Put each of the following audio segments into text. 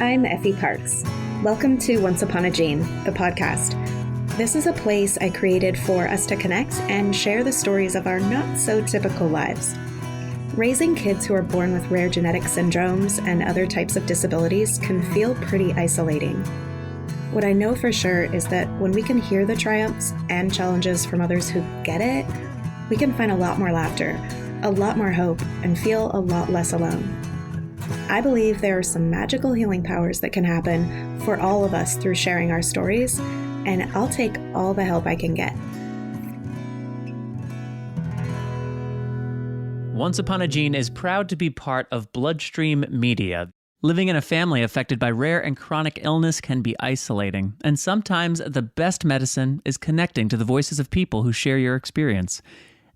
I'm Effie Parks. Welcome to Once Upon a Gene, the podcast. This is a place I created for us to connect and share the stories of our not-so-typical lives. Raising kids who are born with rare genetic syndromes and other types of disabilities can feel pretty isolating. What I know for sure is that when we can hear the triumphs and challenges from others who get it, we can find a lot more laughter, a lot more hope, and feel a lot less alone. I believe there are some magical healing powers that can happen for all of us through sharing our stories, and I'll take all the help I can get. Once Upon a Gene is proud to be part of Bloodstream Media. Living in a family affected by rare and chronic illness can be isolating, and sometimes the best medicine is connecting to the voices of people who share your experience.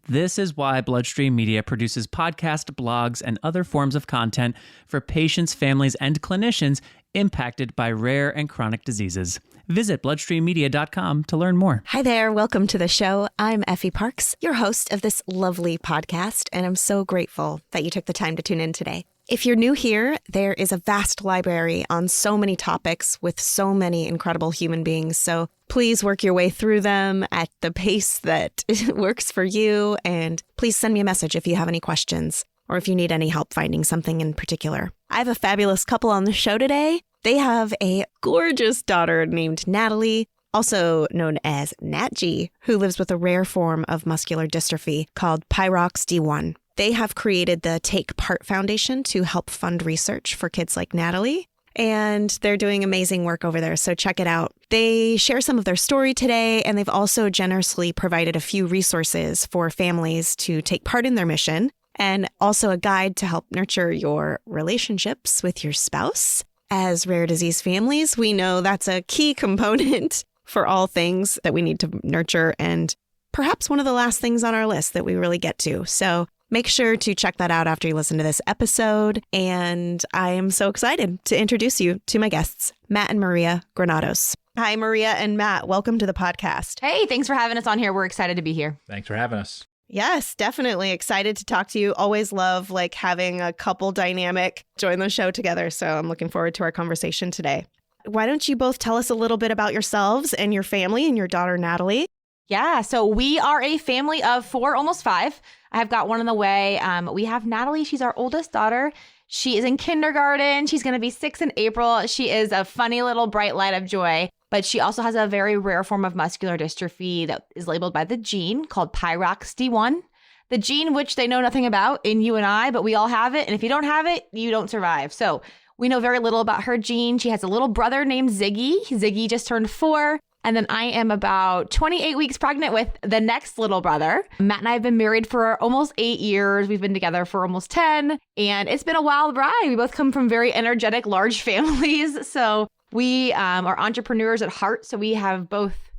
This is why Bloodstream Media produces podcasts, blogs, and other forms of content for patients, families, and clinicians impacted by rare and chronic diseases. Visit bloodstreammedia.com to learn more. Hi there. Welcome to the show. I'm Effie Parks, your host of this lovely podcast, and I'm so grateful that you took the time to tune in today. If you're new here, there is a vast library on so many topics with so many incredible human beings. So please work your way through them at the pace that works for you. And please send me a message if you have any questions or if you need any help finding something in particular. I have a fabulous couple on the show today. They have a gorgeous daughter named Natalie, also known as Nat G, who lives with a rare form of muscular dystrophy called PYROXD-1. They have created the Take Part Foundation to help fund research for kids like Natalie, and they're doing amazing work over there, so check it out. They share some of their story today, and they've also generously provided a few resources for families to take part in their mission, and also a guide to help nurture your relationships with your spouse. As rare disease families, we know that's a key component for all things that we need to nurture, and perhaps one of the last things on our list that we really get to. So make sure to check that out after you listen to this episode. And I am so excited to introduce you to my guests, Matt and Maria Granados. Hi, Maria and Matt. Welcome to the podcast. Hey, thanks for having us on here. We're excited to be here. Thanks for having us. Yes, definitely excited to talk to you. Always love having a couple dynamic join the show together. So I'm looking forward to our conversation today. Why don't you both tell us a little bit about yourselves and your family and your daughter, Natalie? Yeah, so we are a family of 4, almost 5. I have got one on the way. We have Natalie. She's our oldest daughter. She is in kindergarten. She's going to be 6 in April. She is a funny little bright light of joy, but she also has a very rare form of muscular dystrophy that is labeled by the gene called PYROXD-1. The gene which they know nothing about in you and I, but we all have it. And if you don't have it, you don't survive. So we know very little about her gene. She has a little brother named Ziggy. Ziggy just turned 4. And then I am about 28 weeks pregnant with the next little brother. Matt and I have been married for almost 8 years. We've been together for almost 10. And it's been a wild ride. We both come from very energetic, large families. So we are entrepreneurs at heart. So we have both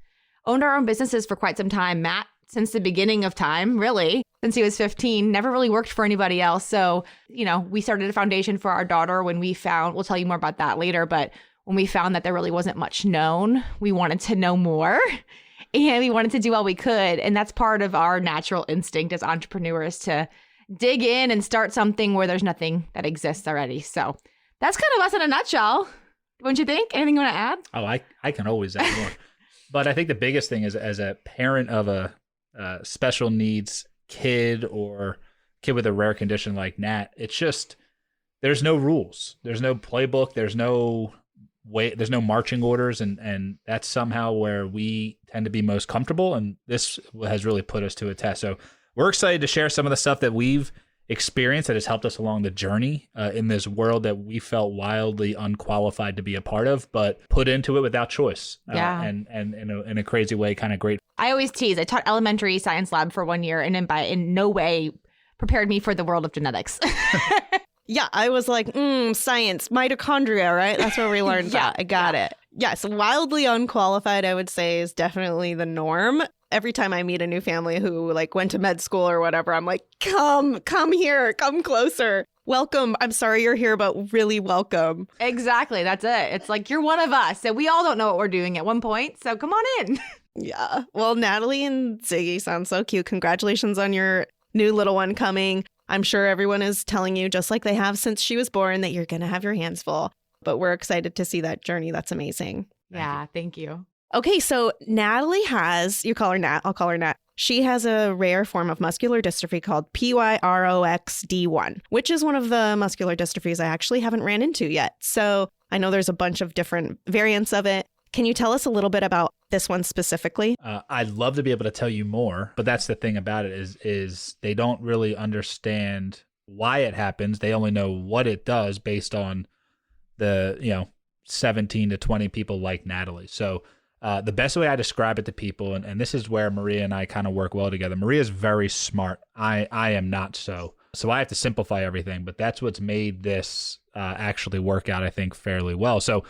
owned our own businesses for quite some time. Matt, since the beginning of time, really, since he was 15, never really worked for anybody else. So, we started a foundation for our daughter when we found, we'll tell you more about that later, but when we found that there really wasn't much known, we wanted to know more and we wanted to do all we could. And that's part of our natural instinct as entrepreneurs to dig in and start something where there's nothing that exists already. So that's kind of us in a nutshell. Wouldn't you think? Anything you want to add? Oh, I can always add more. But I think the biggest thing is as a parent of a special needs kid or kid with a rare condition like Nat, it's just, there's no rules. There's no playbook. There's no marching orders, and that's somehow where we tend to be most comfortable, and this has really put us to a test. So we're excited to share some of the stuff that we've experienced that has helped us along the journey in this world that we felt wildly unqualified to be a part of, but put into it without choice. And in a crazy way, kind of great. I always tease. I taught elementary science lab for 1 year, and in no way prepared me for the world of genetics. Yeah, I was like, science, mitochondria, right? That's where we learned that. I got it. Yes, wildly unqualified, I would say, is definitely the norm. Every time I meet a new family who went to med school or whatever, I'm like, come here, come closer. Welcome. I'm sorry you're here, but really welcome. Exactly. That's it. It's like, you're one of us. And we all don't know what we're doing at one point. So come on in. Yeah. Well, Natalie and Ziggy sound so cute. Congratulations on your new little one coming. I'm sure everyone is telling you, just like they have since she was born, that you're going to have your hands full. but we're excited to see that journey. That's amazing. Yeah, thank you. Okay, so Natalie has, you call her Nat, I'll call her Nat. She has a rare form of muscular dystrophy called PYROXD-1, which is one of the muscular dystrophies I actually haven't ran into yet. So I know there's a bunch of different variants of it. Can you tell us a little bit about this one specifically? I'd love to be able to tell you more, but that's the thing about it is they don't really understand why it happens. They only know what it does based on the 17 to 20 people like Natalie. So the best way I describe it to people, and this is where Maria and I kind of work well together. Maria is very smart. I am not so. So I have to simplify everything, but that's what's made this actually work out, I think, fairly well. So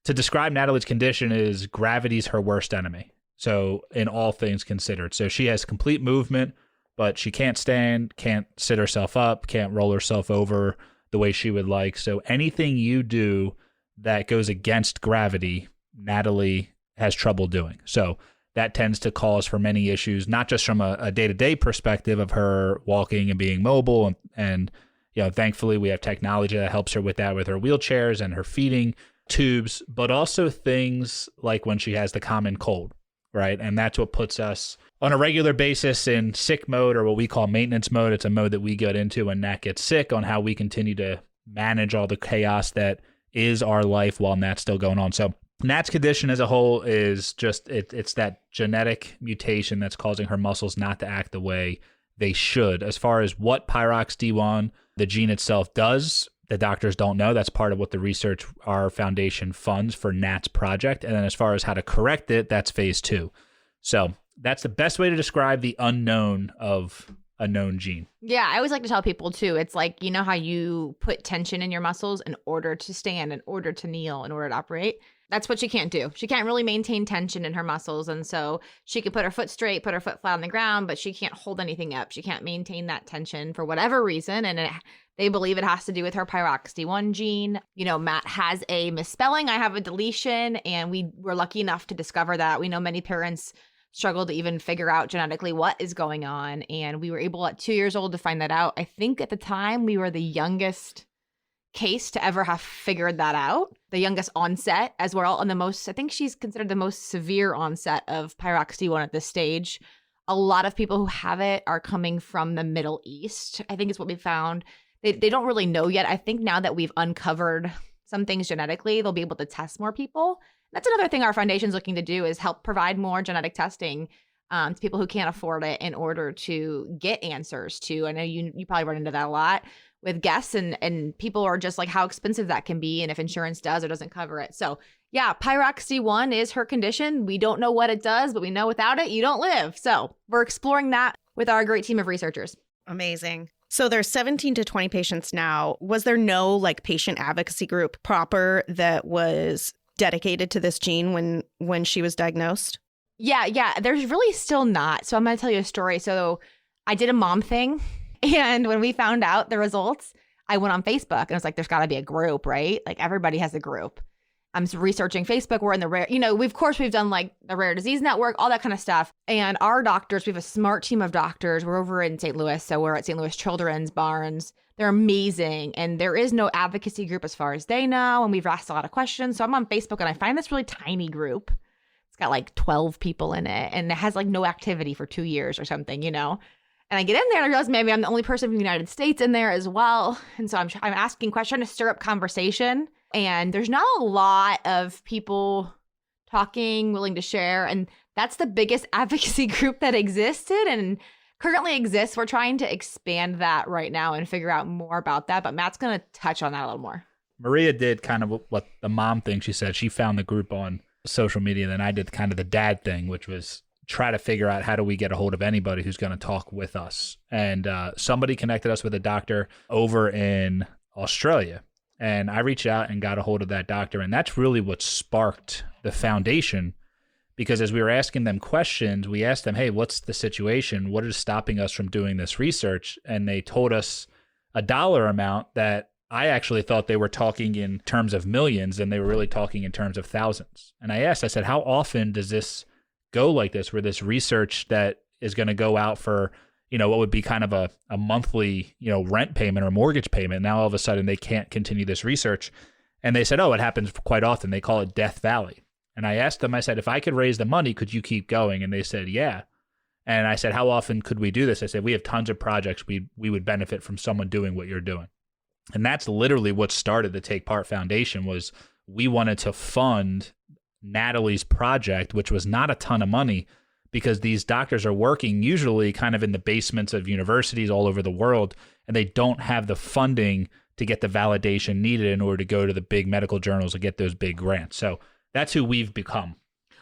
to describe Natalie's condition is gravity's her worst enemy. So in all things considered. So she has complete movement, but she can't stand, can't sit herself up, can't roll herself over the way she would like. So anything you do that goes against gravity, Natalie has trouble doing. So that tends to cause for many issues, not just from a day-to-day perspective of her walking and being mobile. And thankfully we have technology that helps her with that, with her wheelchairs and her feeding tubes, but also things like when she has the common cold, right? And that's what puts us on a regular basis in sick mode, or what we call maintenance mode. It's a mode that we get into when Nat gets sick, on how we continue to manage all the chaos that is our life while Nat's still going on. So Nat's condition as a whole is just, it's that genetic mutation that's causing her muscles not to act the way they should. As far as what PYROXD-1, the gene itself, does, the doctors don't know. That's part of what the research our foundation funds for Nat's project. And then as far as how to correct it, that's phase 2. So that's the best way to describe the unknown of a known gene. Yeah, I always like to tell people too, it's like, how you put tension in your muscles in order to stand, in order to kneel, in order to operate. That's what she can't do. She can't really maintain tension in her muscles. And so she can put her foot straight, put her foot flat on the ground, but she can't hold anything up. She can't maintain that tension for whatever reason. And they believe it has to do with her PYROXD-1 gene. Matt has a misspelling. I have a deletion, and we were lucky enough to discover that. We know many parents struggle to even figure out genetically what is going on. And we were able at 2 years old to find that out. I think at the time we were the youngest case to ever have figured that out, the youngest onset as well, and I think she's considered the most severe onset of PYROXD-1 at this stage. A lot of people who have it are coming from the Middle East, I think is what we found. They don't really know yet. I think now that we've uncovered some things genetically, they'll be able to test more people. That's another thing our foundation's looking to do, is help provide more genetic testing to people who can't afford it, in order to get answers to. I know you probably run into that a lot with guests, and people are just like how expensive that can be, and if insurance does or doesn't cover it. So yeah, PYROXD-1 is her condition. We don't know what it does, but we know without it, you don't live. So we're exploring that with our great team of researchers. Amazing. So there's 17 to 20 patients now. Was there no patient advocacy group proper that was dedicated to this gene when she was diagnosed? Yeah, there's really still not. So I'm going to tell you a story. So I did a mom thing. And when we found out the results, I went on Facebook and I was like, there's got to be a group, right? Like everybody has a group. I'm researching Facebook. We're in the rare, we've done the Rare Disease Network, all that kind of stuff. And our doctors, we have a smart team of doctors. We're over in St. Louis. So we're at St. Louis Children's Barnes. They're amazing. And there is no advocacy group as far as they know. And we've asked a lot of questions. So I'm on Facebook and I find this really tiny group. It's got 12 people in it, and it has no activity for 2 years or something, And I get in there and I realize maybe I'm the only person from the United States in there as well. And so I'm asking questions, trying to stir up conversation. And there's not a lot of people talking, willing to share. And that's the biggest advocacy group that existed and currently exists. We're trying to expand that right now and figure out more about that. But Matt's going to touch on that a little more. Maria did kind of what the mom thing she said. She found the group on social media. Then I did kind of the dad thing, which was try to figure out how do we get a hold of anybody who's going to talk with us. And somebody connected us with a doctor over in Australia. And I reached out and got a hold of that doctor. And that's really what sparked the foundation, because as we were asking them questions, we asked them, hey, what's the situation? What is stopping us from doing this research? And they told us a dollar amount that I actually thought they were talking in terms of millions, and they were really talking in terms of thousands. And I said, how often does this go like this, where this research that is going to go out for, what would be kind of a monthly, rent payment or mortgage payment, now all of a sudden they can't continue this research? And they said, oh, it happens quite often. They call it Death Valley. And I asked them, I said, if I could raise the money, could you keep going? And they said, yeah. And I said, how often could we do this? I said, we have tons of projects. We would benefit from someone doing what you're doing. And that's literally what started the Take Part Foundation. Was we wanted to fund Natalie's project, which was not a ton of money, because these doctors are working usually kind of in the basements of universities all over the world, and they don't have the funding to get the validation needed in order to go to the big medical journals and get those big grants. So that's who we've become.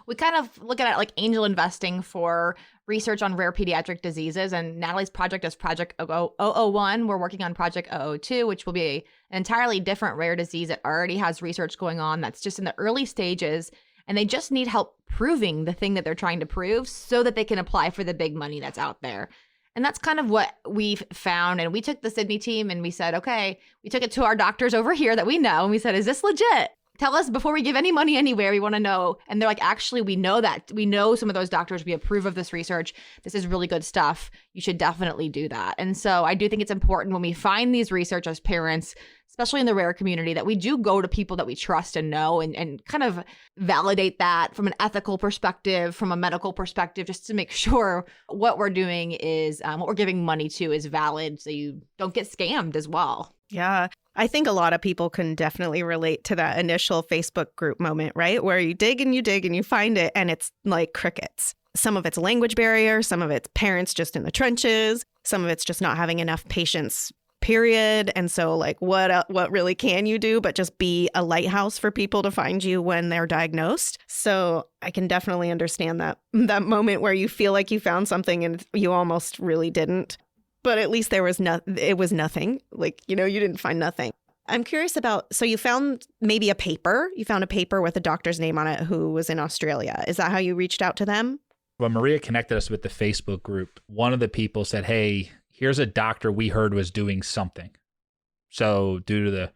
We kind of look at it like angel investing for research on rare pediatric diseases. And Natalie's project is Project 001. We're working on Project 002, which will be an entirely different rare disease that already has research going on that's just in the early stages. And they just need help proving the thing that they're trying to prove so that they can apply for the big money that's out there. And that's kind of what we've found. And we took the Sydney team and we said, okay, we took it to our doctors over here that we know. And we said, is this legit? Tell us before we give any money anywhere. We want to know. And they're like, actually, we know that. We know some of those doctors. We approve of this research. This is really good stuff. You should definitely do that. And so I do think it's important when we find these research as parents, especially in the rare community, that we do go to people that we trust and know and kind of validate that from an ethical perspective, from a medical perspective, just to make sure what we're doing is, what we're giving money to is valid, so you don't get scammed as well. Yeah. I think a lot of people can definitely relate to that initial Facebook group moment, right? Where you dig and you find it and it's like crickets. Some of it's language barrier, some of it's parents just in the trenches, some of it's just not having enough patience, period. And so like what really can you do but just be a lighthouse for people to find you when they're diagnosed? So I can definitely understand that moment where you feel like you found something and you almost really didn't. But at least it was nothing. Like, you didn't find nothing. I'm curious about, so you found maybe a paper. You found a paper with a doctor's name on it who was in Australia. Is that how you reached out to them? When Maria connected us with the Facebook group, one of the people said, hey, here's a doctor we heard was doing something. So due to the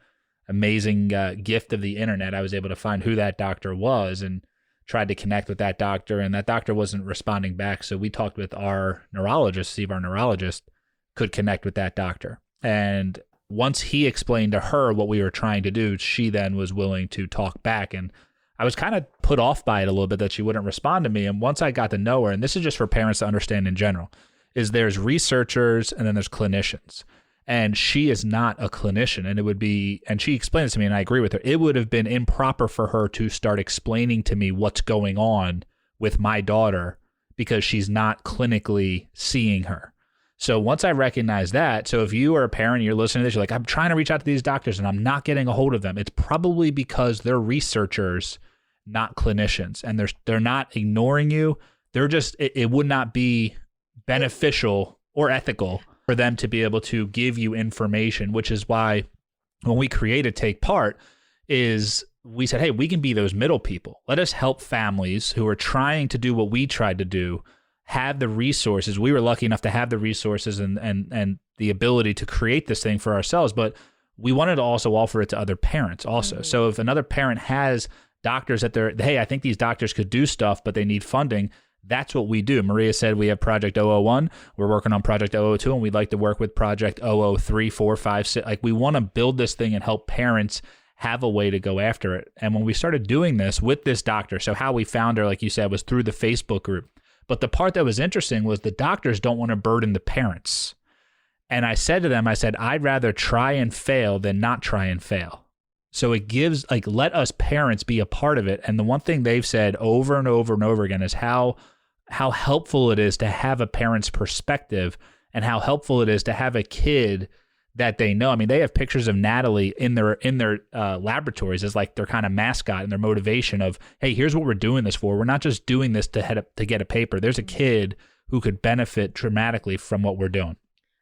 amazing gift of the internet, I was able to find who that doctor was and tried to connect with that doctor. And that doctor wasn't responding back. So we talked with our neurologist, see if our neurologist could connect with that doctor. And once he explained to her what we were trying to do, she then was willing to talk back. And I was kind of put off by it a little bit that she wouldn't respond to me. And once I got to know her, and this is just for parents to understand in general, is there's researchers and then there's clinicians. And she is not a clinician. And it would be, and she explained this to me and I agree with her, it would have been improper for her to start explaining to me what's going on with my daughter because she's not clinically seeing her. So once I recognized that, so if you are a parent, you're listening to this, you're like, I'm trying to reach out to these doctors and I'm not getting a hold of them. It's probably because they're researchers, not clinicians. And they're not ignoring you. They're just, it would not be beneficial or ethical for them to be able to give you information, which is why when we created Take Part is we said, hey, we can be those middle people. Let us help families who are trying to do what we tried to do, have the resources. We were lucky enough to have the resources and the ability to create this thing for ourselves, but we wanted to also offer it to other parents also. Mm-hmm. So if another parent has doctors that hey, I think these doctors could do stuff, but they need funding, that's what we do. Maria said we have Project 001. We're working on Project 002, and we'd like to work with Project 003, 4, 5, 6. Like we want to build this thing and help parents have a way to go after it. And when we started doing this with this doctor, so how we found her, like you said, was through the Facebook group. But the part that was interesting was the doctors don't want to burden the parents. And I said to them, I'd rather try and fail than not try and fail. So it gives, like, let us parents be a part of it. And the one thing they've said over and over and over again is how helpful it is to have a parent's perspective and how helpful it is to have a kid that they know. I mean, they have pictures of Natalie in their laboratories as like their kind of mascot and their motivation of, hey, here's what we're doing this for. We're not just doing this to get a paper. There's a kid who could benefit dramatically from what we're doing.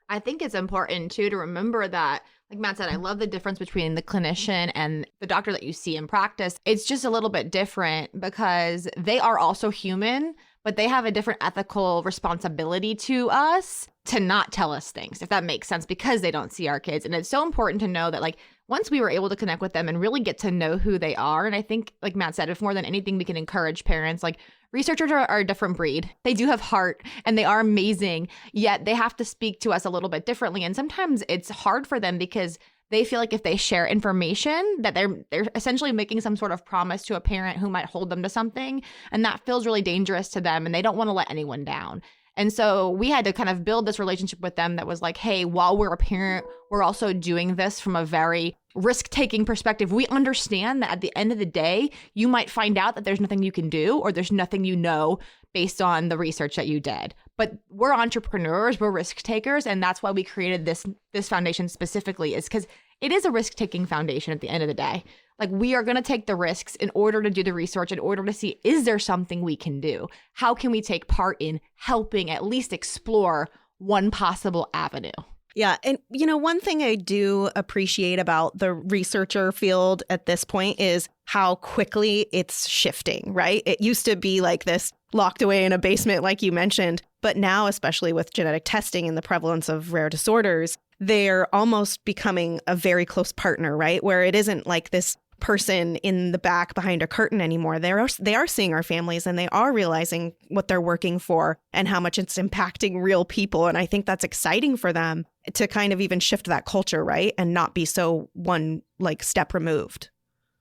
I think it's important too to remember that, like Matt said, I love the difference between the clinician and the doctor that you see in practice. It's just a little bit different because they are also human, but they have a different ethical responsibility to us to not tell us things, if that makes sense, because they don't see our kids. And it's so important to know that, like, once we were able to connect with them and really get to know who they are, and I think, like Matt said, if more than anything, we can encourage parents, like, researchers are a different breed. They do have heart and they are amazing, yet they have to speak to us a little bit differently. And sometimes it's hard for them because they feel like if they share information that they're essentially making some sort of promise to a parent who might hold them to something. And that feels really dangerous to them. And they don't want to let anyone down. And so we had to kind of build this relationship with them that was like, hey, while we're a parent, we're also doing this from a very risk-taking perspective. We understand that at the end of the day, you might find out that there's nothing you can do or there's nothing you know based on the research that you did. But we're entrepreneurs, we're risk takers, and that's why we created this foundation specifically, is because it is a risk-taking foundation at the end of the day. Like, we are going to take the risks in order to do the research, in order to see, is there something we can do? How can we take part in helping at least explore one possible avenue? Yeah. And, one thing I do appreciate about the researcher field at this point is how quickly it's shifting, right? It used to be like this locked away in a basement, like you mentioned. But now, especially with genetic testing and the prevalence of rare disorders, they're almost becoming a very close partner, right? Where it isn't like this person in the back behind a curtain anymore. They are seeing our families, and they are realizing what they're working for and how much it's impacting real people. And I think that's exciting for them to kind of even shift that culture, right? And not be so one step removed.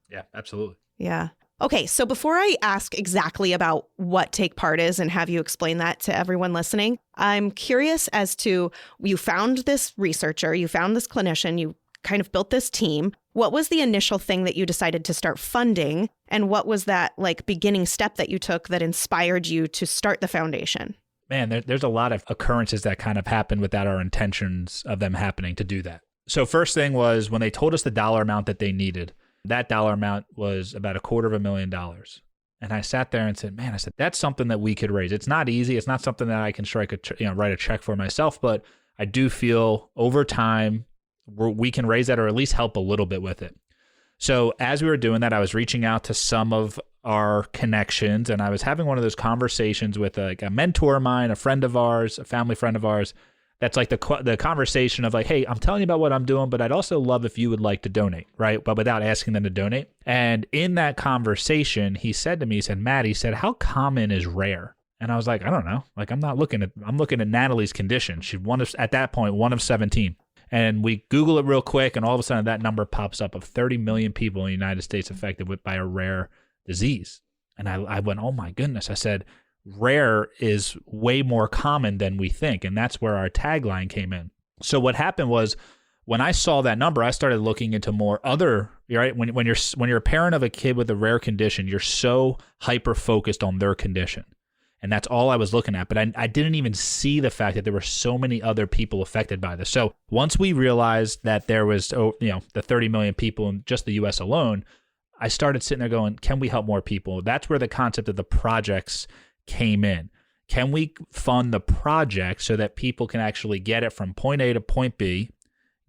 Yeah, absolutely. Yeah. Okay, so before I ask exactly about what Take Part is and have you explain that to everyone listening, I'm curious as to, you found this researcher, you found this clinician, you kind of built this team. What was the initial thing that you decided to start funding? And what was that beginning step that you took that inspired you to start the foundation? Man, there's a lot of occurrences that kind of happened without our intentions of them happening to do that. So first thing was when they told us the dollar amount that they needed, that dollar amount was about $250,000. And I sat there and said, man, that's something that we could raise. It's not easy. It's not something that I can write a check for myself, but I do feel over time we can raise that or at least help a little bit with it. So as we were doing that, I was reaching out to some of our connections, and I was having one of those conversations with a mentor of mine, a friend of ours, a family friend of ours. That's like the conversation of hey, I'm telling you about what I'm doing, but I'd also love if you would like to donate, right? But without asking them to donate. And in that conversation, he said to me, Matt, how common is rare? And I was like, I don't know. I'm looking at Natalie's condition. She's at that point, one of 17. And we Google it real quick, and all of a sudden that number pops up of 30 million people in the United States affected by a rare disease. And I went, oh my goodness. I said, rare is way more common than we think. And that's where our tagline came in. So what happened was when I saw that number, I started looking into more other, right? When you're a parent of a kid with a rare condition, you're so hyper focused on their condition. And that's all I was looking at. But I didn't even see the fact that there were so many other people affected by this. So once we realized that there was, the 30 million people in just the US alone, I started sitting there going, can we help more people? That's where the concept of the projects came in. Can we fund the project so that people can actually get it from point A to point B,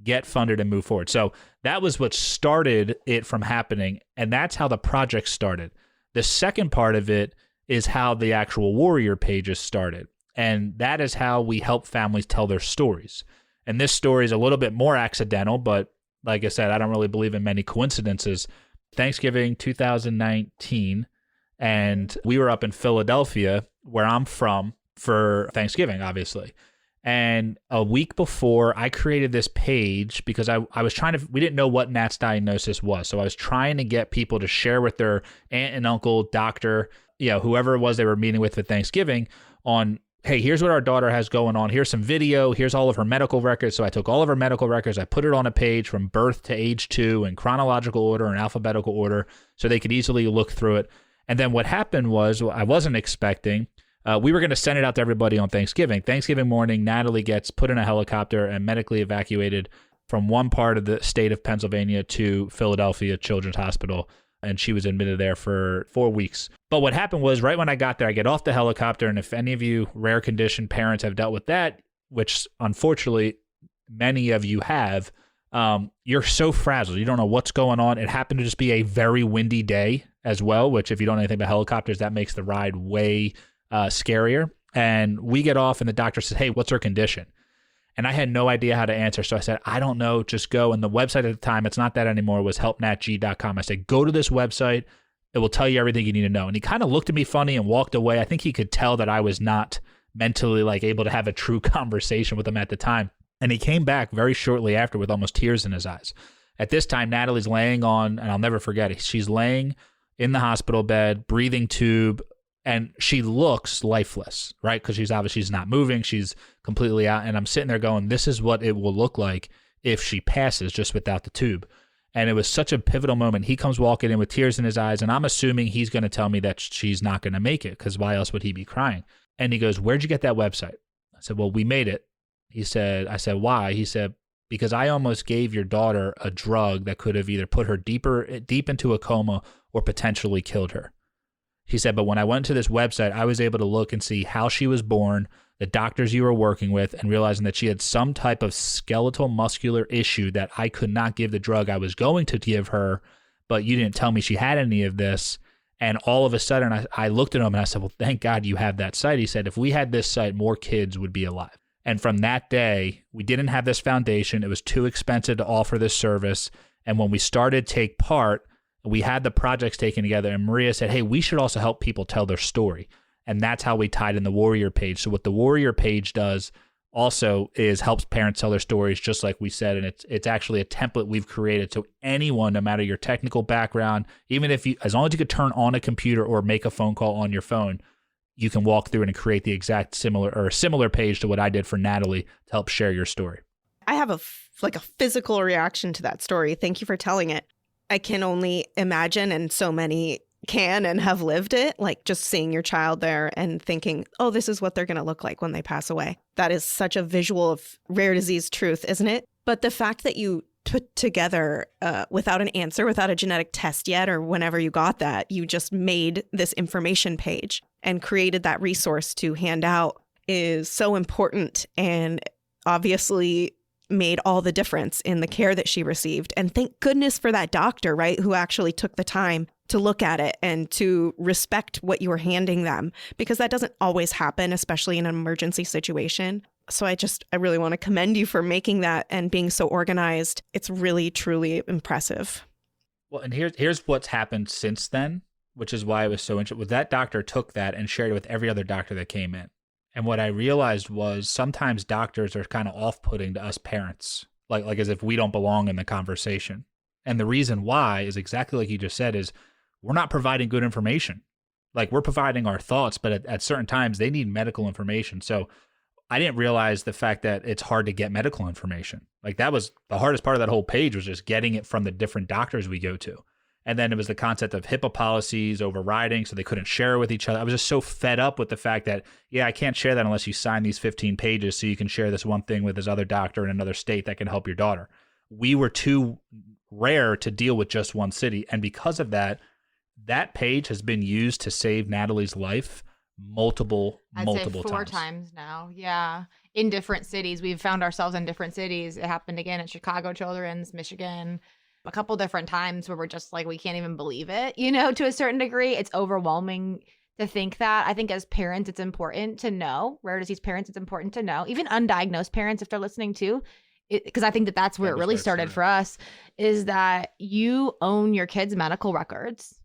get funded and move forward? So that was what started it from happening. And that's how the project started. The second part of it is how the actual warrior pages started. And that is how we help families tell their stories. And this story is a little bit more accidental, but like I said, I don't really believe in many coincidences. Thanksgiving 2019, and we were up in Philadelphia, where I'm from, for Thanksgiving, obviously. And a week before, I created this page because I was we didn't know what Nat's diagnosis was. So I was trying to get people to share with their aunt and uncle, doctor, whoever it was they were meeting with for Thanksgiving on, hey, here's what our daughter has going on. Here's some video. Here's all of her medical records. So I took all of her medical records. I put it on a page from birth to age 2 in chronological order and alphabetical order so they could easily look through it. And then what happened was, I wasn't expecting, we were going to send it out to everybody on Thanksgiving. Thanksgiving morning, Natalie gets put in a helicopter and medically evacuated from one part of the state of Pennsylvania to Philadelphia Children's Hospital. And she was admitted there for 4 weeks. But what happened was right when I got there, I get off the helicopter. And if any of you rare condition parents have dealt with that, which unfortunately many of you have, you're so frazzled. You don't know what's going on. It happened to just be a very windy day as well, which if you don't know anything about helicopters, that makes the ride way scarier. And we get off and the doctor says, hey, what's her condition? And I had no idea how to answer. So I said, I don't know, just go. And the website at the time, it's not that anymore, was helpnatg.com. I said, go to this website. It will tell you everything you need to know. And he kind of looked at me funny and walked away. I think he could tell that I was not mentally able to have a true conversation with him at the time. And he came back very shortly after with almost tears in his eyes. At this time, Natalie's laying on, and I'll never forget it, she's laying in the hospital bed, breathing tube, and she looks lifeless, right? Because she's not moving. She's completely out. And I'm sitting there going, this is what it will look like if she passes just without the tube. And it was such a pivotal moment. He comes walking in with tears in his eyes, and I'm assuming he's going to tell me that she's not going to make it, because why else would he be crying? And he goes, where'd you get that website? I said, well, we made it. I said, why? He said, because I almost gave your daughter a drug that could have either put her deep into a coma or potentially killed her. He said, but when I went to this website, I was able to look and see how she was born, the doctors you were working with, and realizing that she had some type of skeletal muscular issue that I could not give the drug I was going to give her, but you didn't tell me she had any of this. And all of a sudden, I looked at him and I said, well, thank God you have that site. He said, if we had this site, more kids would be alive. And from that day, we didn't have this foundation. It was too expensive to offer this service. And when we started Take Part, we had the projects taken together, and Maria said, hey, we should also help people tell their story. And that's how we tied in the Warrior page. So what the Warrior page does also is helps parents tell their stories, just like we said. And it's actually a template we've created. So anyone, no matter your technical background, even if as long as you could turn on a computer or make a phone call on your phone, you can walk through and create the exact similar page to what I did for Natalie to help share your story. I have a physical reaction to that story. Thank you for telling it. I can only imagine, and so many can and have lived it, like just seeing your child there and thinking, oh, this is what they're going to look like when they pass away. That is such a visual of rare disease truth, isn't it? But the fact that you put together without an answer, without a genetic test yet, or whenever you got that, you just made this information page and created that resource to hand out is so important, and obviously made all the difference in the care that she received. And thank goodness for that doctor, right, who actually took the time to look at it and to respect what you were handing them, because that doesn't always happen, especially in an emergency situation. So I really want to commend you for making that and being so organized. It's really, truly impressive. Well, and here's what's happened since then, which is why I was so interested. That doctor took that and shared it with every other doctor that came in. And what I realized was sometimes doctors are kind of off-putting to us parents, like as if we don't belong in the conversation. And the reason why is exactly like you just said, is we're not providing good information. Like, we're providing our thoughts, but at certain times they need medical information. So I didn't realize the fact that it's hard to get medical information. Like, that was the hardest part of that whole page, was just getting it from the different doctors we go to. And then it was the concept of HIPAA policies overriding, so they couldn't share with each other. I was just so fed up with the fact that, yeah, I can't share that unless you sign these 15 pages so you can share this one thing with this other doctor in another state that can help your daughter. We were too rare to deal with just one city. And because of that, that page has been used to save Natalie's life multiple four times now. Yeah. In different cities. We've found ourselves in different cities. It happened again at Chicago Children's, Michigan, a couple different times where we're just like, we can't even believe it, to a certain degree. It's overwhelming to think that. I think as parents, it's important to know, rare disease parents, it's important to know, even undiagnosed parents, if they're listening too, because I think that's where it really started for us, is that you own your kids' medical records.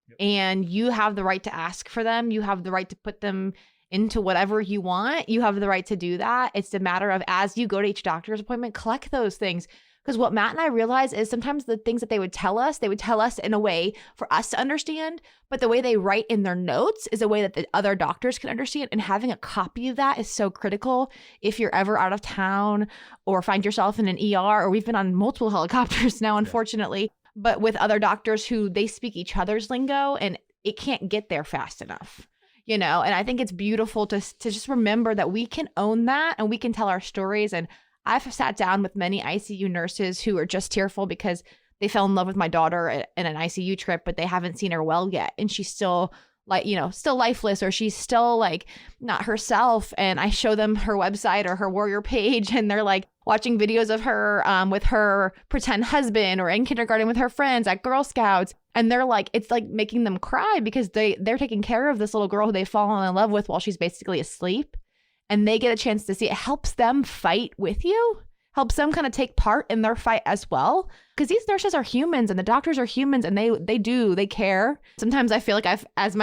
Yep. And you have the right to ask for them. You have the right to put them into whatever you want. You have the right to do that. It's a matter of, as you go to each doctor's appointment, collect those things. Because what Matt and I realize is sometimes the things that they would tell us in a way for us to understand, but the way they write in their notes is a way that the other doctors can understand. And having a copy of that is so critical if you're ever out of town or find yourself in an ER, or we've been on multiple helicopters now, unfortunately, but with other doctors who they speak each other's lingo and it can't get there fast enough, and I think it's beautiful to just remember that we can own that and we can tell our stories. And I've sat down with many ICU nurses who are just tearful because they fell in love with my daughter in an ICU trip, but they haven't seen her well yet. And she's still still lifeless, or she's still like not herself. And I show them her website or her Warrior page, and they're like watching videos of her with her pretend husband, or in kindergarten with her friends at Girl Scouts. And they're like, it's like making them cry because they're taking care of this little girl who they've fallen in love with while she's basically asleep. And they get a chance to see it. Helps them fight with you, helps them kind of take part in their fight as well. Because these nurses are humans and the doctors are humans, and they care. Sometimes I feel like as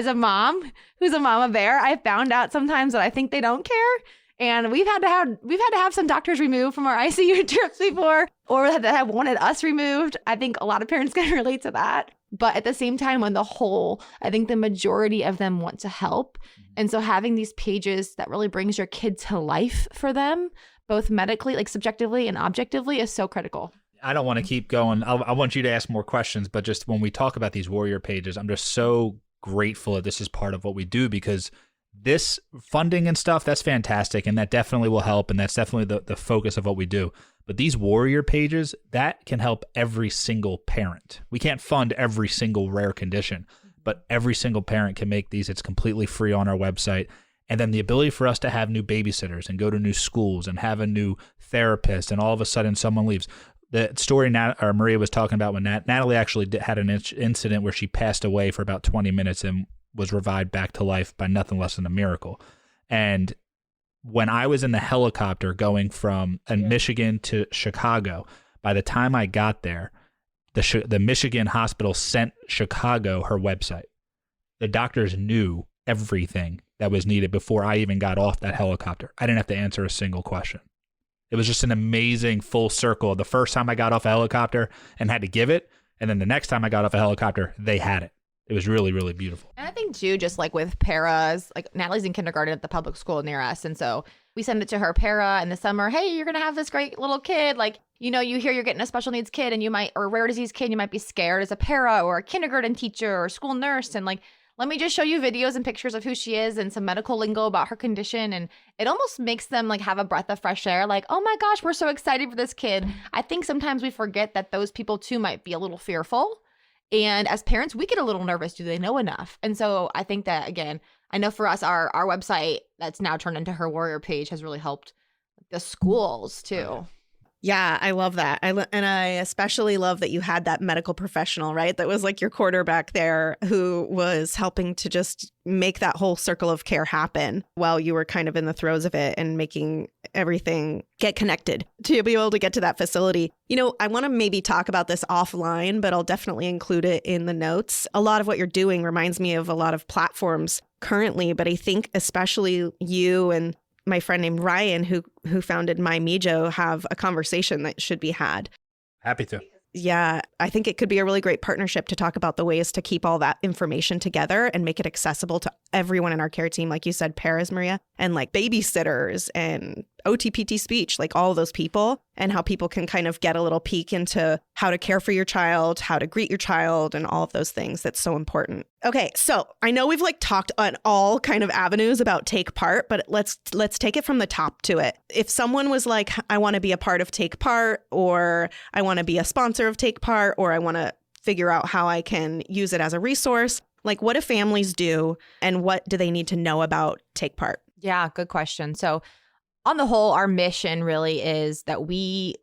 a mom who's a mama bear, I found out sometimes that I think they don't care. And we've had to have some doctors removed from our ICU trips before, or that have wanted us removed. I think a lot of parents can relate to that. But at the same time, on the whole, I think the majority of them want to help. And so having these pages that really brings your kid to life for them, both medically, like subjectively and objectively, is so critical. I don't want to keep going. I want you to ask more questions, but just when we talk about these warrior pages, I'm just so grateful that this is part of what we do, because this funding and stuff, that's fantastic. And that definitely will help. And that's definitely the focus of what we do. But these warrior pages, that can help every single parent. We can't fund every single rare condition, but every single parent can make these. It's completely free on our website. And then the ability for us to have new babysitters and go to new schools and have a new therapist, and all of a sudden someone leaves. The story Maria was talking about when Natalie actually had an incident where she passed away for about 20 minutes and was revived back to life by nothing less than a miracle. And when I was in the helicopter going from Michigan to Chicago, by the time I got there, the Michigan hospital sent Chicago her website. The doctors knew everything that was needed before I even got off that helicopter. I didn't have to answer a single question. It was just an amazing full circle. The first time I got off a helicopter and had to give it, and then the next time I got off a helicopter, they had it. It was really, really beautiful. And I think too, just like with paras, like Natalie's in kindergarten at the public school near us. And so we send it to her para in the summer. Hey, you're going to have this great little kid. Like, you hear you're getting a special needs kid and or a rare disease kid, you might be scared as a para or a kindergarten teacher or school nurse. And like, let me just show you videos and pictures of who she is and some medical lingo about her condition. And it almost makes them like have a breath of fresh air. Like, oh my gosh, we're so excited for this kid. I think sometimes we forget that those people too might be a little fearful. And as parents, we get a little nervous. Do they know enough? And so I think that, again, I know for us, our website that's now turned into her warrior page has really helped the schools too. Yeah, I love that. And I especially love that you had that medical professional, right? That was like your quarterback there who was helping to just make that whole circle of care happen while you were kind of in the throes of it and making everything get connected to be able to get to that facility. I want to maybe talk about this offline, but I'll definitely include it in the notes. A lot of what you're doing reminds me of a lot of platforms currently, but I think especially you and my friend named Ryan, who founded My Mijo, have a conversation that should be had. Happy to. Yeah, I think it could be a really great partnership to talk about the ways to keep all that information together and make it accessible to everyone in our care team. Like you said, paras, Maria, and like babysitters and OTPT speech, like all of those people, and how people can kind of get a little peek into how to care for your child, how to greet your child, and all of those things. That's so important. Okay, so I know we've like talked on all kind of avenues about Take Part, but let's take it from the top to it. If someone was like, I want to be a part of Take Part, or I want to be a sponsor of Take Part, or I want to figure out how I can use it as a resource, like what do families do and what do they need to know about Take Part? Yeah, good question. So on the whole, our mission really is that we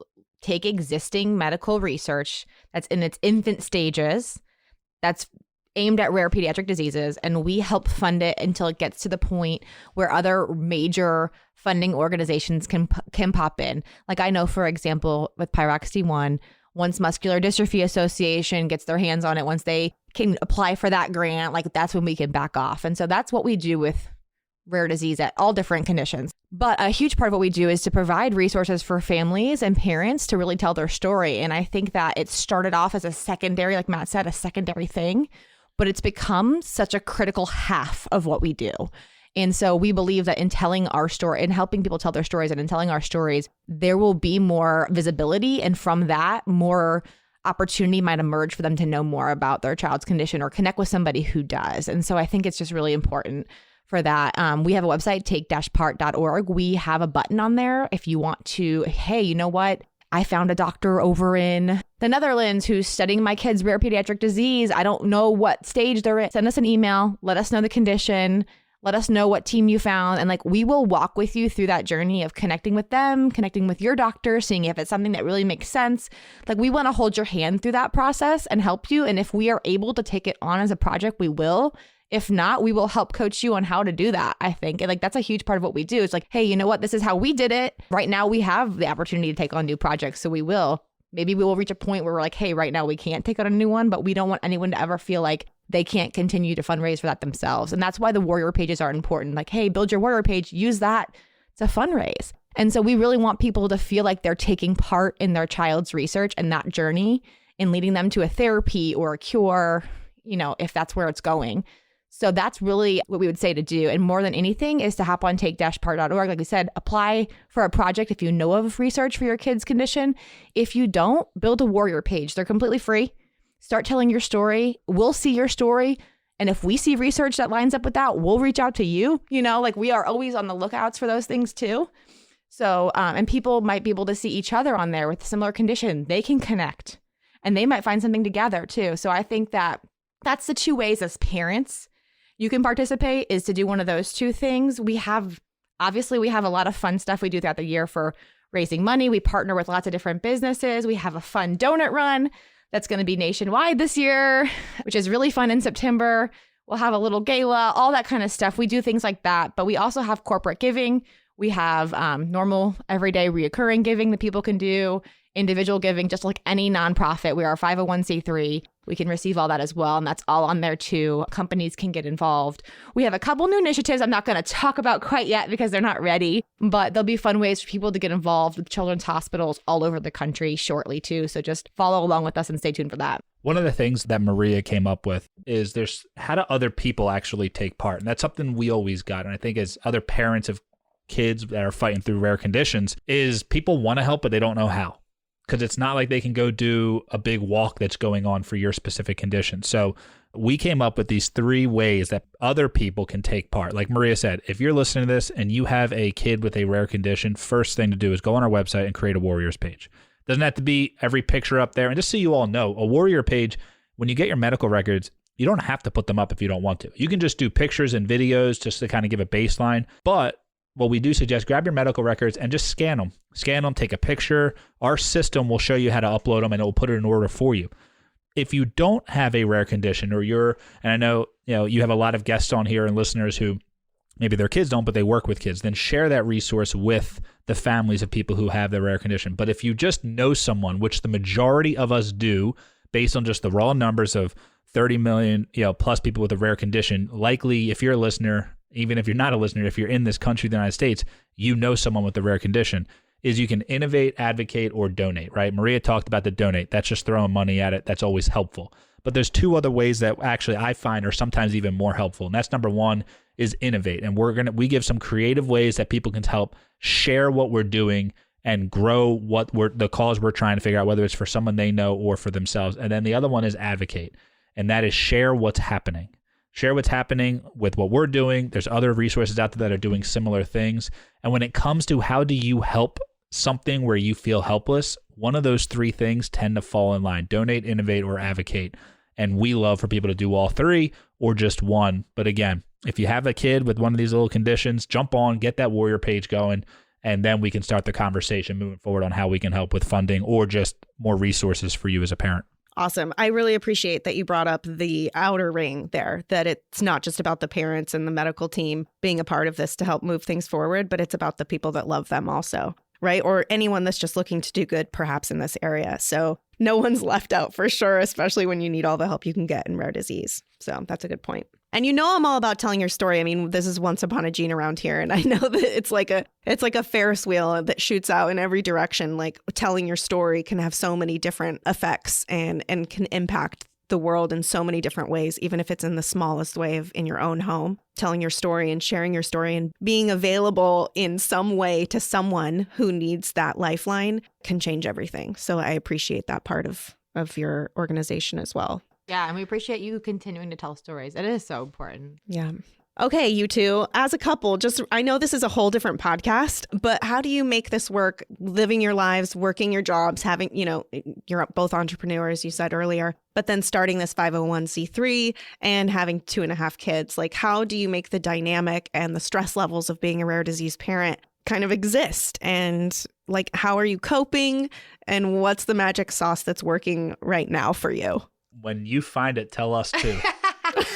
take existing medical research that's in its infant stages, that's aimed at rare pediatric diseases, and we help fund it until it gets to the point where other major funding organizations can pop in. Like I know, for example, with PYROXD-1, once Muscular Dystrophy Association gets their hands on it, once they can apply for that grant, like that's when we can back off. And so that's what we do with rare disease at all different conditions. But a huge part of what we do is to provide resources for families and parents to really tell their story. And I think that it started off as a secondary, like Matt said, a secondary thing, but it's become such a critical half of what we do. And so we believe that in telling our story and helping people tell their stories and in telling our stories, there will be more visibility. And from that, more opportunity might emerge for them to know more about their child's condition or connect with somebody who does. And so I think it's just really important for that. We have a website, take-part.org. We have a button on there if you want to, hey, you know what? I found a doctor over in the Netherlands who's studying my kid's rare pediatric disease. I don't know what stage they're in. Send us an email. Let us know the condition. Let us know what team you found. And like, we will walk with you through that journey of connecting with them, connecting with your doctor, seeing if it's something that really makes sense. Like, we want to hold your hand through that process and help you. And if we are able to take it on as a project, we will. If not, we will help coach you on how to do that, I think. And like, that's a huge part of what we do. It's like, hey, you know what? This is how we did it. Right now, we have the opportunity to take on new projects. So we will. Maybe we will reach a point where we're like, hey, right now we can't take on a new one, but we don't want anyone to ever feel like they can't continue to fundraise for that themselves. And that's why the warrior pages are important. Like, hey, build your warrior page. Use that It's a fundraise. And so we really want people to feel like they're taking part in their child's research and that journey and leading them to a therapy or a cure, if that's where it's going. So that's really what we would say to do. And more than anything is to hop on take-part.org. Like we said, apply for a project if you know of research for your kid's condition. If you don't, build a warrior page. They're completely free. Start telling your story. We'll see your story. And if we see research that lines up with that, we'll reach out to you. We are always on the lookouts for those things too. So, and people might be able to see each other on there with a similar condition. They can connect and they might find something together too. So I think that that's the two ways as parents you can participate, is to do one of those two things. We have a lot of fun stuff we do throughout the year for raising money. We partner with lots of different businesses. We have a fun donut run that's going to be nationwide this year, which is really fun in September. We'll have a little gala, all that kind of stuff. We do things like that, but we also have corporate giving. We have normal, everyday, reoccurring giving that people can do, individual giving, just like any nonprofit. We are a 501c3. We can receive all that as well, and that's all on there too. Companies can get involved. We have a couple new initiatives I'm not going to talk about quite yet because they're not ready, but there'll be fun ways for people to get involved with children's hospitals all over the country shortly too. So just follow along with us and stay tuned for that. One of the things that Maria came up with is how do other people actually take part? And that's something we always got. And I think as other parents of kids that are fighting through rare conditions, is people want to help, but they don't know how. Because it's not like they can go do a big walk that's going on for your specific condition. So we came up with these 3 ways that other people can take part. Like Maria said, if you're listening to this and you have a kid with a rare condition, first thing to do is go on our website and create a Warriors page. Doesn't have to be every picture up there. And just so you all know, a Warrior page, when you get your medical records, you don't have to put them up if you don't want to. You can just do pictures and videos just to kind of give a baseline. But what we do suggest, grab your medical records and just scan them. Scan them, take a picture. Our system will show you how to upload them and it will put it in order for you. If you don't have a rare condition and I know, you have a lot of guests on here and listeners who maybe their kids don't, but they work with kids, then share that resource with the families of people who have the rare condition. But if you just know someone, which the majority of us do, based on just the raw numbers of 30 million, plus people with a rare condition, likely if you're a listener, even if you're not a listener, if you're in this country, the United States, you know someone with a rare condition, is you can innovate, advocate, or donate, right? Maria talked about the donate. That's just throwing money at it. That's always helpful. But there's 2 other ways that actually I find are sometimes even more helpful. And that's number 1 is innovate. And we give some creative ways that people can help share what we're doing and grow the cause we're trying to figure out, whether it's for someone they know or for themselves. And then the other one is advocate. And that is share what's happening. Share what's happening with what we're doing. There's other resources out there that are doing similar things. And when it comes to how do you help something where you feel helpless, one of those 3 things tend to fall in line: donate, innovate, or advocate. And we love for people to do all 3 or just one. But again, if you have a kid with one of these little conditions, jump on, get that Warrior page going, and then we can start the conversation moving forward on how we can help with funding or just more resources for you as a parent. Awesome. I really appreciate that you brought up the outer ring there, that it's not just about the parents and the medical team being a part of this to help move things forward, but it's about the people that love them also, right? Or anyone that's just looking to do good, perhaps in this area. So no one's left out for sure, especially when you need all the help you can get in rare disease. So that's a good point. And I'm all about telling your story. I mean, this is Once Upon a Gene around here. And I know that it's like a Ferris wheel that shoots out in every direction. Like telling your story can have so many different effects and can impact the world in so many different ways, even if it's in the smallest way in your own home. Telling your story and sharing your story and being available in some way to someone who needs that lifeline can change everything. So I appreciate that part of your organization as well. Yeah, and we appreciate you continuing to tell stories. It is so important. Yeah. Okay, you two, as a couple, I know this is a whole different podcast, but how do you make this work, living your lives, working your jobs, having, you're both entrepreneurs, you said earlier, but then starting this 501c3 and having 2.5 kids? Like, how do you make the dynamic and the stress levels of being a rare disease parent kind of exist? And like, how are you coping? And what's the magic sauce that's working right now for you? When you find it, tell us too.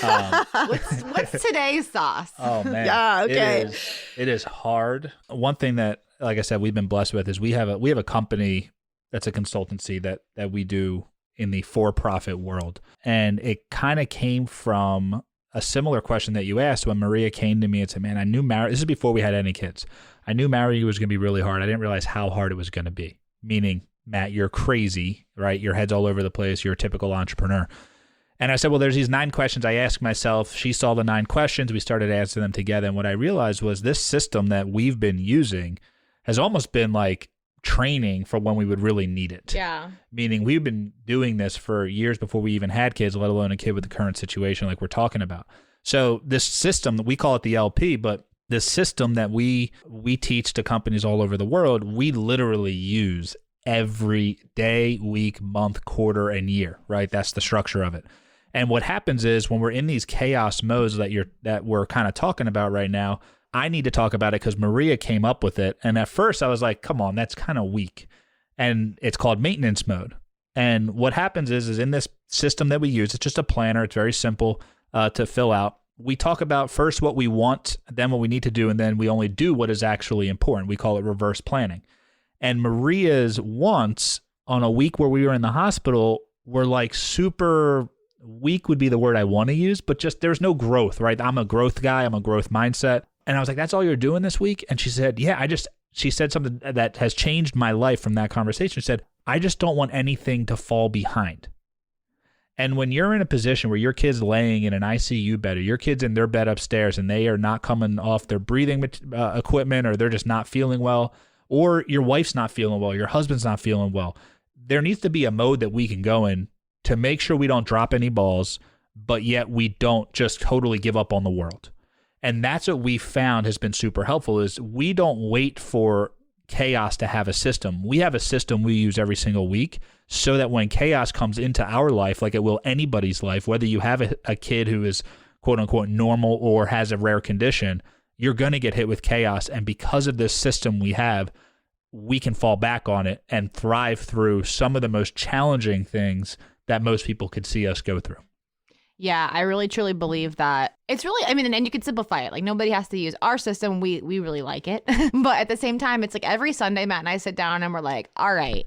What's today's sauce? Oh man, yeah, okay. It is hard. One thing that, like I said, we've been blessed with is we have a company that's a consultancy that we do in the for-profit world, and it kind of came from a similar question that you asked when Maria came to me and said, man, I knew marriage, this is before we had any kids. I knew marriage was going to be really hard. I didn't realize how hard it was going to be. Meaning, Matt, you're crazy, right? Your head's all over the place. You're a typical entrepreneur. And I said, well, there's these 9 questions I ask myself. She saw the 9 questions. We started answering them together. And what I realized was this system that we've been using has almost been like training for when we would really need it. Yeah. Meaning we've been doing this for years before we even had kids, let alone a kid with the current situation like we're talking about. So this system, we call it the LP, but this system that we teach to companies all over the world, we literally use every day, week, month, quarter, and year, right? That's the structure of it. And what happens is when we're in these chaos modes that we're kind of talking about right now, I need to talk about it because Maria came up with it. And at first I was like, come on, that's kind of weak. And it's called maintenance mode. And what happens is in this system that we use, it's just a planner. It's very simple to fill out. We talk about first what we want, then what we need to do, and then we only do what is actually important. We call it reverse planning. And Maria's wants on a week where we were in the hospital were like super weak would be the word I want to use, but just there's no growth, right? I'm a growth guy. I'm a growth mindset. And I was like, that's all you're doing this week? And she said, yeah, she said something that has changed my life from that conversation. She said, I just don't want anything to fall behind. And when you're in a position where your kid's laying in an ICU bed or your kid's in their bed upstairs and they are not coming off their breathing equipment or they're just not feeling well, or your wife's not feeling well, your husband's not feeling well, there needs to be a mode that we can go in to make sure we don't drop any balls, but yet we don't just totally give up on the world. And that's what we found has been super helpful is we don't wait for chaos to have a system. We have a system we use every single week so that when chaos comes into our life, like it will anybody's life, whether you have a kid who is quote unquote normal or has a rare condition, you're going to get hit with chaos. And because of this system we have, we can fall back on it and thrive through some of the most challenging things that most people could see us go through. Yeah, I really truly believe that it's really, and you could simplify it. Like nobody has to use our system. We really like it. But at the same time, it's like every Sunday, Matt and I sit down and we're like, all right,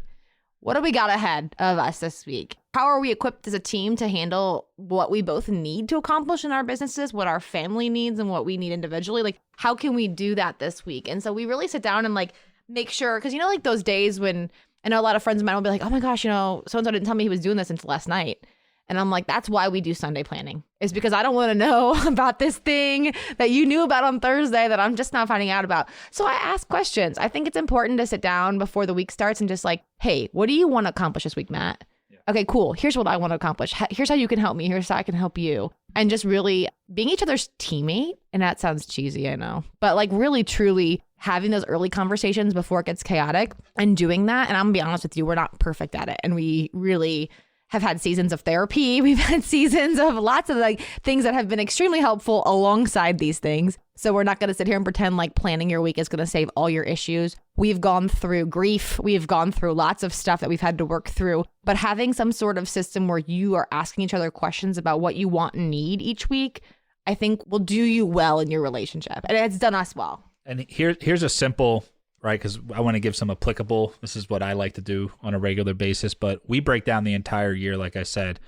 what do we got ahead of us this week? How are we equipped as a team to handle what we both need to accomplish in our businesses, what our family needs and what we need individually? Like, how can we do that this week? And so we really sit down and like make sure, because like those days when I know a lot of friends of mine will be like, oh my gosh, so-and-so didn't tell me he was doing this until last night. And I'm like, that's why we do Sunday planning. It's because I don't want to know about this thing that you knew about on Thursday that I'm just not finding out about. So I ask questions. I think it's important to sit down before the week starts and just like, hey, what do you want to accomplish this week, Matt? Yeah. Okay, cool. Here's what I want to accomplish. Here's how you can help me. Here's how I can help you. And just really being each other's teammate. And that sounds cheesy, I know. But like really, truly having those early conversations before it gets chaotic and doing that. And I'm going to be honest with you, we're not perfect at it. And we really have had seasons of therapy. We've had seasons of lots of like things that have been extremely helpful alongside these things. So we're not going to sit here and pretend like planning your week is going to save all your issues. We've gone through grief. We've gone through lots of stuff that we've had to work through. But having some sort of system where you are asking each other questions about what you want and need each week, I think will do you well in your relationship. And it's done us well. And here's a simple, right? Because I want to give some applicable. This is what I like to do on a regular basis, but we break down the entire year, like I said,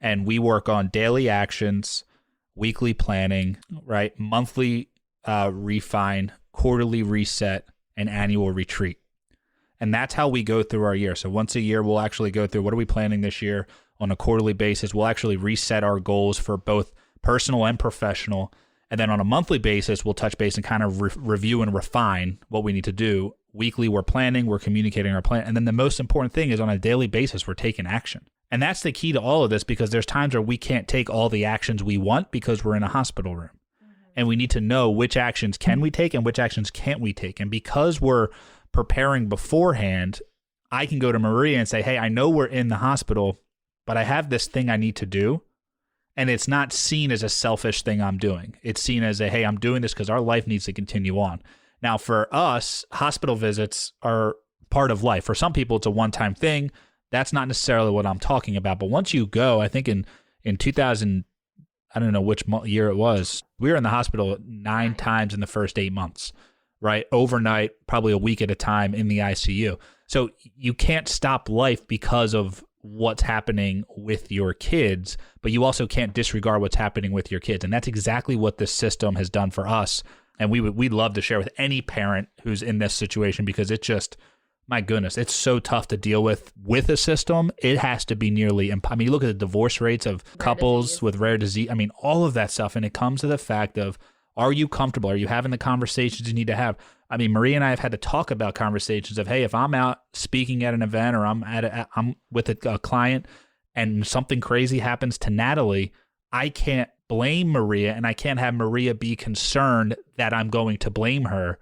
and we work on daily actions, weekly planning, right? Monthly refine, quarterly reset, and annual retreat. And that's how we go through our year. So once a year, we'll actually go through what are we planning this year on a quarterly basis. We'll actually reset our goals for both personal and professional. And then on a monthly basis, we'll touch base and kind of review and refine what we need to do. Weekly, we're planning, we're communicating our plan. And then the most important thing is on a daily basis, we're taking action. And that's the key to all of this because there's times where we can't take all the actions we want because we're in a hospital room. And we need to know which actions can we take and which actions can't we take. And because we're preparing beforehand, I can go to Maria and say, hey, I know we're in the hospital, but I have this thing I need to do. And it's not seen as a selfish thing I'm doing. It's seen as a, hey, I'm doing this because our life needs to continue on. Now, for us, hospital visits are part of life. For some people, it's a one-time thing. That's not necessarily what I'm talking about. But once you go, I think in 2000, I don't know which year it was, we were in the hospital 9 times in the first 8 months, right? Overnight, probably a week at a time in the ICU. So you can't stop life because of what's happening with your kids, but you also can't disregard what's happening with your kids. And that's exactly what this system has done for us. And we'd love to share with any parent who's in this situation, because it just, my goodness, it's so tough to deal with a system. It has to be nearly, I mean, you look at the divorce rates of couples with rare disease. I mean, all of that stuff. And it comes to the fact of, are you comfortable? Are you having the conversations you need to have? I mean, Maria and I have had to talk about conversations of, hey, if I'm out speaking at an event or I'm with a client and something crazy happens to Natalie, I can't blame Maria, and I can't have Maria be concerned that I'm going to blame her,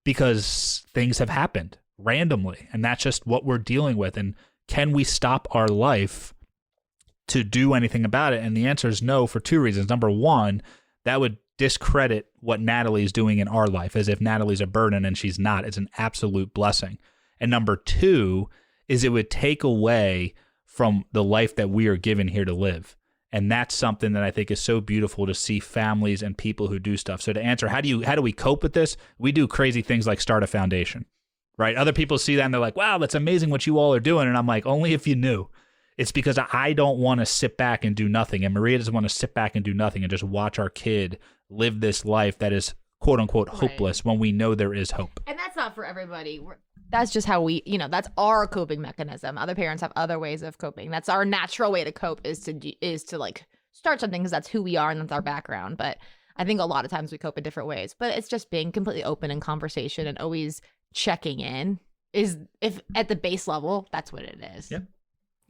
because things have happened randomly, and that's just what we're dealing with. And can we stop our life to do anything about it? And the answer is no, for two reasons. Number one, that would discredit what Natalie's doing in our life, as if Natalie's a burden, and she's not. It's an absolute blessing. And number two is it would take away from the life that we are given here to live. And that's something that I think is so beautiful to see families and people who do stuff. So to answer, how do we cope with this? We do crazy things like start a foundation, right? Other people see that and they're like, wow, that's amazing what you all are doing. And I'm like, only if you knew. It's because I don't want to sit back and do nothing. And Maria doesn't want to sit back and do nothing and just watch our kid live this life that is quote unquote hopeless, when we know there is hope. And that's not for everybody. That's just how we, that's our coping mechanism. Other parents have other ways of coping. That's our natural way to cope, is to like start something, because that's who we are and that's our background. But I think a lot of times we cope in different ways. But it's just being completely open in conversation and always checking in is, if at the base level, that's what it is. Yep.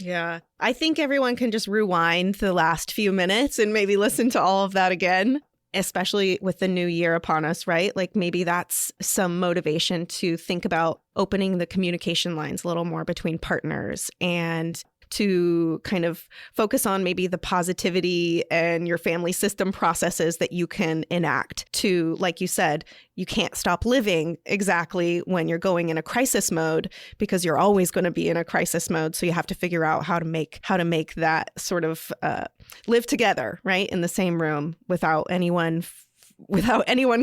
Yeah. I think everyone can just rewind the last few minutes and maybe listen to all of that again, especially with the new year upon us, right? Like maybe that's some motivation to think about opening the communication lines a little more between partners, and to kind of focus on maybe the positivity and your family system processes that you can enact to, like you said, you can't stop living exactly when you're going in a crisis mode, because you're always going to be in a crisis mode. So you have to figure out how to make that sort of live together, right, in the same room without anyone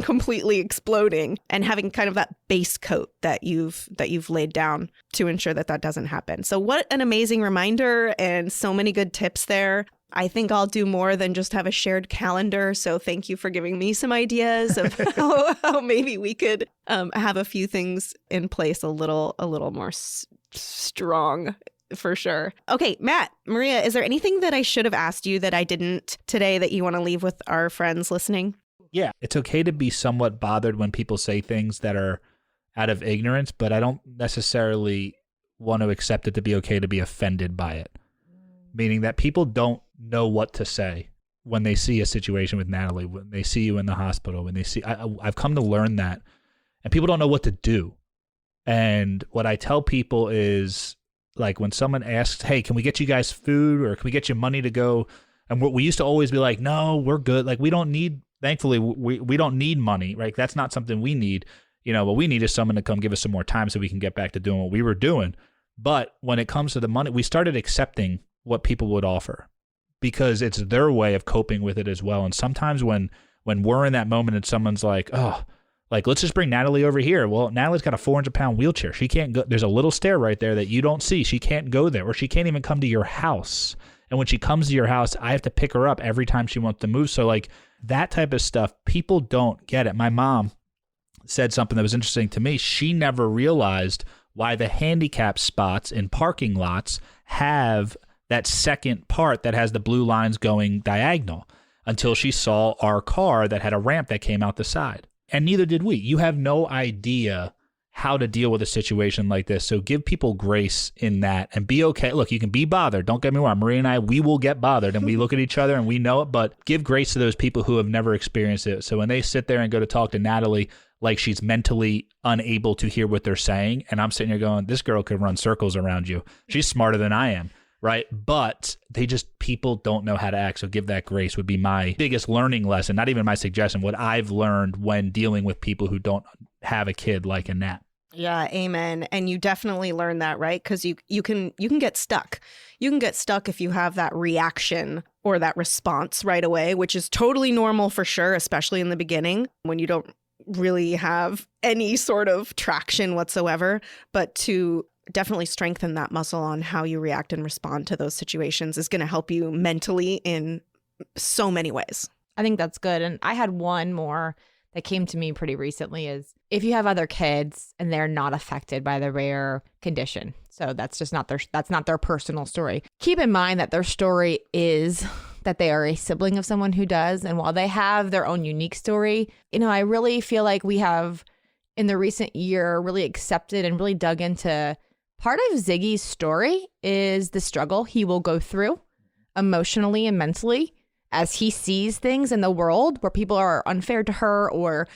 completely exploding, and having kind of that base coat that you've laid down to ensure that doesn't happen. So what an amazing reminder, and so many good tips there. I think I'll do more than just have a shared calendar. So thank you for giving me some ideas of how maybe we could have a few things in place a little more strong. For sure. Okay, Matt, Maria, is there anything that I should have asked you that I didn't today that you want to leave with our friends listening? Yeah, it's okay to be somewhat bothered when people say things that are out of ignorance, but I don't necessarily want to accept it to be okay to be offended by it. Meaning that people don't know what to say when they see a situation with Natalie, when they see you in the hospital, when they see, I've come to learn that, and people don't know what to do. And what I tell people is, like, when someone asks, hey, can we get you guys food, or can we get you money to go? And we used to always be like, no, we're good. Like, we don't need, thankfully, we don't need money, right? That's not something we need. What we need is someone to come give us some more time so we can get back to doing what we were doing. But when it comes to the money, we started accepting what people would offer, because it's their way of coping with it as well. And sometimes when we're in that moment and someone's like, oh, like, let's just bring Natalie over here. Well, Natalie's got a 400-pound wheelchair. She can't go. There's a little stair right there that you don't see. She can't go there, or she can't even come to your house. And when she comes to your house, I have to pick her up every time she wants to move. So like that type of stuff, people don't get it. My mom said something that was interesting to me. She never realized why the handicap spots in parking lots have that second part that has the blue lines going diagonal, until she saw our car that had a ramp that came out the side. And neither did we. You have no idea how to deal with a situation like this. So give people grace in that and be okay. Look, you can be bothered. Don't get me wrong. Maria and I, we will get bothered, and we look at each other and we know it, but give grace to those people who have never experienced it. So when they sit there and go to talk to Natalie like she's mentally unable to hear what they're saying, and I'm sitting here going, this girl could run circles around you. She's smarter than I am. Right. But people don't know how to act. So give that grace would be my biggest learning lesson. Not even my suggestion, what I've learned when dealing with people who don't have a kid like a Nat. Yeah, amen. And you definitely learn that, right? Because you can get stuck. You can get stuck if you have that reaction or that response right away, which is totally normal for sure, especially in the beginning when you don't really have any sort of traction whatsoever. But to definitely strengthen that muscle on how you react and respond to those situations is going to help you mentally in so many ways. I think that's good. And I had one more that came to me pretty recently is if you have other kids and they're not affected by the rare condition. So that's just not their personal story. Keep in mind that their story is that they are a sibling of someone who does. And while they have their own unique story, I really feel like we have in the recent year really accepted and really dug into part of Ziggy's story is the struggle he will go through emotionally and mentally as he sees things in the world where people are unfair to her or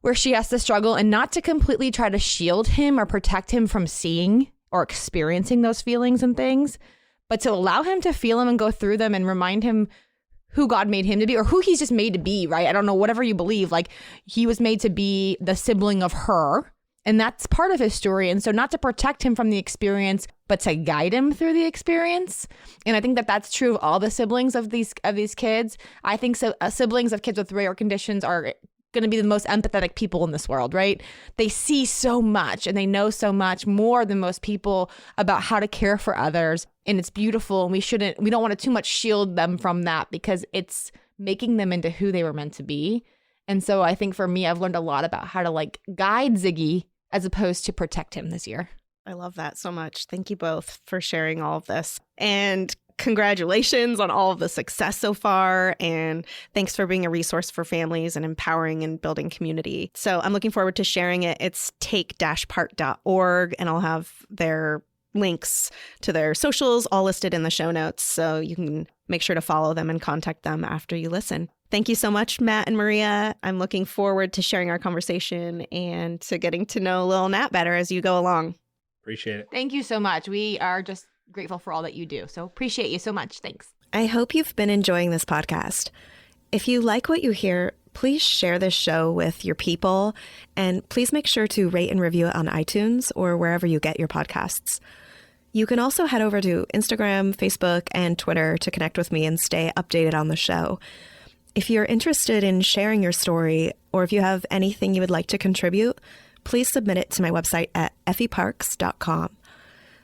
where she has to struggle, and not to completely try to shield him or protect him from seeing or experiencing those feelings and things, but to allow him to feel them and go through them and remind him who God made him to be or who he's just made to be, right? I don't know, whatever you believe, like he was made to be the sibling of her, and that's part of his story. And so not to protect him from the experience, but to guide him through the experience. And I think that that's true of all the siblings of these kids. I think so. Siblings of kids with rare conditions are going to be the most empathetic people in this world, right? They see so much and they know so much more than most people about how to care for others. And it's beautiful. And we don't want to too much shield them from that because it's making them into who they were meant to be. And so I think for me, I've learned a lot about how to like guide Ziggy as opposed to protect him this year. I love that so much. Thank you both for sharing all of this. And congratulations on all of the success so far. And thanks for being a resource for families and empowering and building community. So I'm looking forward to sharing it. It's take-part.org, and I'll have their links to their socials all listed in the show notes. So you can make sure to follow them and contact them after you listen. Thank you so much, Matt and Maria. I'm looking forward to sharing our conversation and to getting to know little Nat better as you go along. Appreciate it. Thank you so much. We are just grateful for all that you do. So appreciate you so much. Thanks. I hope you've been enjoying this podcast. If you like what you hear, please share this show with your people, and please make sure to rate and review it on iTunes or wherever you get your podcasts. You can also head over to Instagram, Facebook, and Twitter to connect with me and stay updated on the show. If you're interested in sharing your story, or if you have anything you would like to contribute, please submit it to my website at PYROXD-1.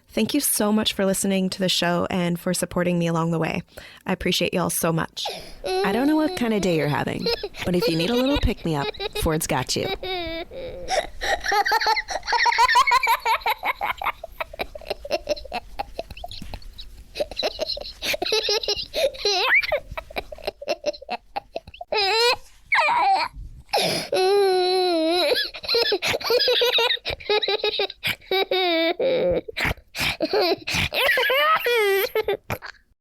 Thank you so much for listening to the show and for supporting me along the way. I appreciate y'all so much. I don't know what kind of day you're having, but if you need a little pick-me-up, Ford's got you.